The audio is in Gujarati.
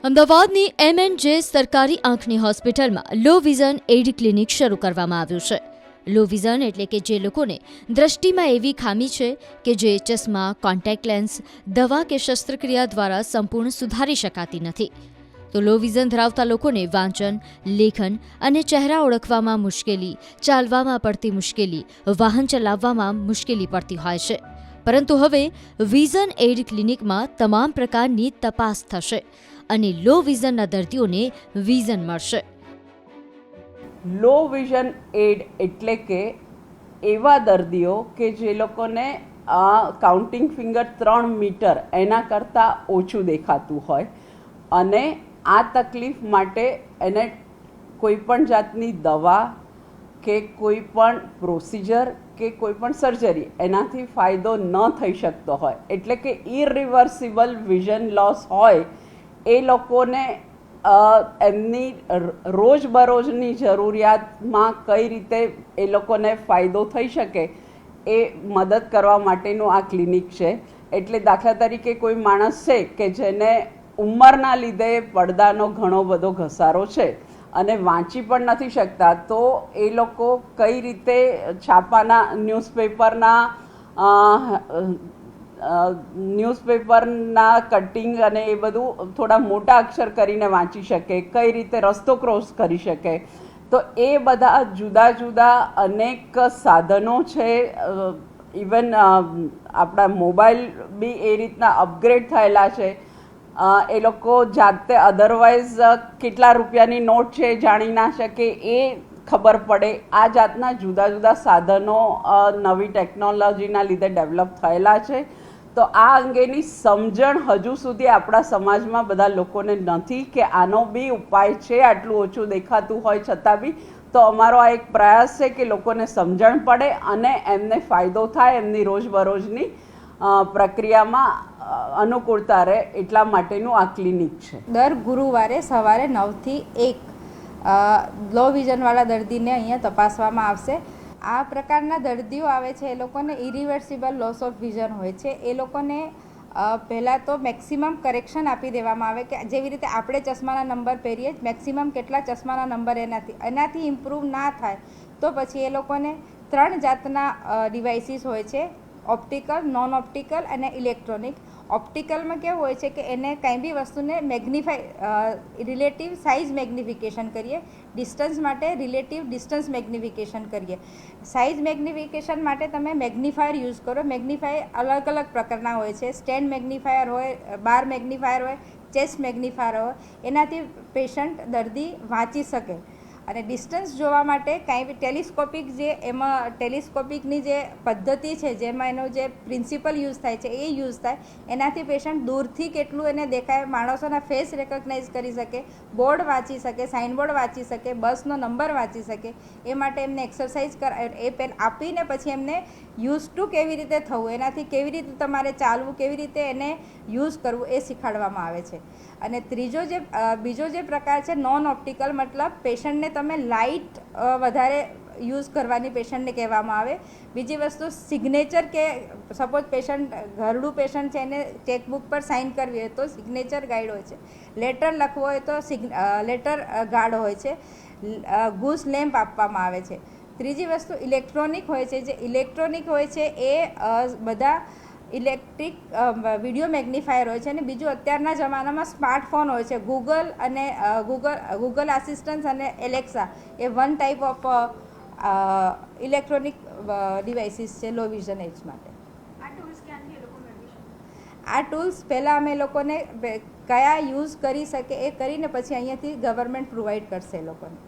અમદાવાદની M&J સરકારી આંખની હોસ્પિટલમાં લો વિઝન એઇડ ક્લિનિક શરૂ કરવામાં આવ્યું છે. લો વિઝન એટલે કે જે લોકોને દ્રષ્ટિમાં એવી ખામી છે કે જે ચશ્મા, કોન્ટેક્ટ લેન્સ, દવા કે શસ્ત્રક્રિયા દ્વારા સંપૂર્ણ સુધારી શકાતી નથી. તો લો વિઝન ધરાવતા લોકોને વાંચન, લેખન અને ચહેરા ઓળખવામાં મુશ્કેલી, ચાલવામાં પડતી મુશ્કેલી, વાહન ચલાવવામાં મુશ્કેલી પડતી હોય છે. પરંતુ હવે વિઝન એઇડ ક્લિનિકમાં તમામ પ્રકારની તપાસ થશે અને લો વિઝનના દર્દીઓને વિઝન મળશે. લો વિઝન એડ એટલે કે એવા દર્દીઓ કે જે લોકોને કાઉન્ટિંગ ફિંગર 3 મીટર એના કરતાં ઓછું દેખાતું હોય અને આ તકલીફ માટે એને કોઈ પણ જાતની દવા કે કોઈ પણ પ્રોસિજર કે કોઈ પણ સર્જરી એનાથી ફાયદો ન થઈ શકતો હોય, એટલે કે ઇરિવર્સિબલ વિઝન લોસ હોય, એ લોકોને એમની રોજબરોજની જરૂરિયાતમાં કઈ રીતે એ લોકોને ફાયદો થઈ શકે એ મદદ કરવા માટેનું આ ક્લિનિક છે. એટલે દાખલા તરીકે કોઈ માણસ છે કે જેને ઉંમરના લીધે પડદાનો ઘણો બધો ઘસારો છે અને વાંચી પણ નથી શકતા, તો એ લોકો કઈ રીતે છાપાના ન્યૂઝપેપરના કટિંગ અને એ બધું થોડા મોટા અક્ષર કરીને વાંચી શકે, કઈ રીતે રસ્તો ક્રોસ કરી શકે, તો એ બધા જુદા જુદા અનેક સાધનો છે. ઇવન આપણા મોબાઈલ બી એ રીતના અપગ્રેડ થયેલા છે. એ લોકો જાતે અધરવાઇઝ કેટલા રૂપિયાની નોટ છે જાણી ના શકે એ ખબર પડે. આ જાતના જુદા જુદા સાધનો નવી ટેકનોલોજીના લીધે ડેવલપ થયેલા છે. તો આ અંગેની સમજણ હજુ સુધી આપણા સમાજમાં બધા લોકોને નથી કે આનો બી ઉપાય છે, આટલું ઓછું દેખાતું હોય છતાં બી. તો અમારો આ એક પ્રયાસ છે કે લોકોને સમજણ પડે અને એમને ફાયદો થાય, એમની રોજબરોજની પ્રક્રિયામાં અનુકૂળતા રહે, એટલા માટેનું આ ક્લિનિક છે. દર ગુરુવારે સવારે 9 થી 1 લો વિઝનવાળા દર્દીને અહીંયા તપાસવામાં આવશે. આ પ્રકારના દર્દીઓ આવે છે એ લોકોને ઇરિવર્સિબલ લોસ ઓફ વિઝન હોય છે. એ લોકોને પહેલાં તો મેક્સિમમ કરેક્શન આપી દેવામાં આવે કે જેવી રીતે આપણે ચશ્માના નંબર પહેરીએ મેક્સિમમ કેટલા ચશ્માના નંબર એનાથી ઇમ્પ્રૂવ ના થાય તો પછી એ લોકોને 3 જાતના ડિવાઇસીસ હોય છે: ઓપ્ટિકલ, નોન ઓપ્ટિકલ અને ઇલેક્ટ્રોનિક. ઓપ્ટિકલમાં કેવું હોય છે કે એને કંઈ બી વસ્તુને રિલેટિવ સાઇઝ મેગ્નિફિકેશન કરીએ, ડિસ્ટન્સ માટે રિલેટિવ ડિસ્ટન્સ મેગ્નિફિકેશન કરીએ. સાઇઝ મેગ્નિફિકેશન માટે તમે મેગ્નિફાયર યુઝ કરો. મેગ્નિફાયર અલગ અલગ પ્રકારના હોય છે. સ્ટેન્ડ મેગ્નિફાયર હોય, બાર મેગ્નિફાયર હોય, ચેસ્ટ મેગ્નિફાયર હોય. એનાથી પેશન્ટ દર્દી વાંચી શકે. અને ડિસ્ટન્સ જોવા માટે કાંઈ બી ટેલિસ્કોપિકની જે પદ્ધતિ છે જેમાં એનો જે પ્રિન્સિપલ યુઝ થાય છે એ યુઝ થાય. એનાથી પેશન્ટ દૂરથી કેટલું એને દેખાય, માણસોના ફેસ રેકગ્નાઇઝ કરી શકે, બોર્ડ વાંચી શકે, સાઇનબોર્ડ વાંચી શકે, બસનો નંબર વાંચી શકે. એ માટે એમને એક્સરસાઇઝ એ પેન આપીને પછી એમને યુઝ ટુ કેવી રીતે થવું, એનાથી કેવી રીતે તમારે ચાલવું, કેવી રીતે એને યુઝ કરવું એ શીખવાડવામાં આવે છે. અને બીજો જે પ્રકાર છે નોન ઓપ્ટિકલ, મતલબ પેશન્ટને તમે લાઇટ વધારે યુઝ કરવાની પેશન્ટને કહેવામાં આવે. બીજી વસ્તુ સિગ્નેચર, કે સપોઝ ઘરડું પેશન્ટ છે એને ચેકબુક પર સાઇન કરવી હોય તો સિગ્નેચર ગાઈડ હોય છે. લેટર લખવો હોય તો લેટર ગાર્ડ હોય છે. ગૂસ લેમ્પ આપવામાં આવે છે. ત્રીજી વસ્તુ ઇલેક્ટ્રોનિક હોય છે. જે ઇલેક્ટ્રોનિક હોય છે એ બધા ઇલેક્ટ્રિક વિડીયો મેગ્નિફાયર હોય છે. અને બીજું અત્યારના જમાનામાં સ્માર્ટફોન હોય છે. ગૂગલ આસિસ્ટન્સ અને Alexa A one type of electronic devices છે લો વિઝન એજ માટે. આ ટૂલ્સ પહેલાં અમે લોકોને કયા યુઝ કરી શકે એ કરીને પછી અહીંયાથી ગવર્મેન્ટ પ્રોવાઈડ કરશે એ લોકોને.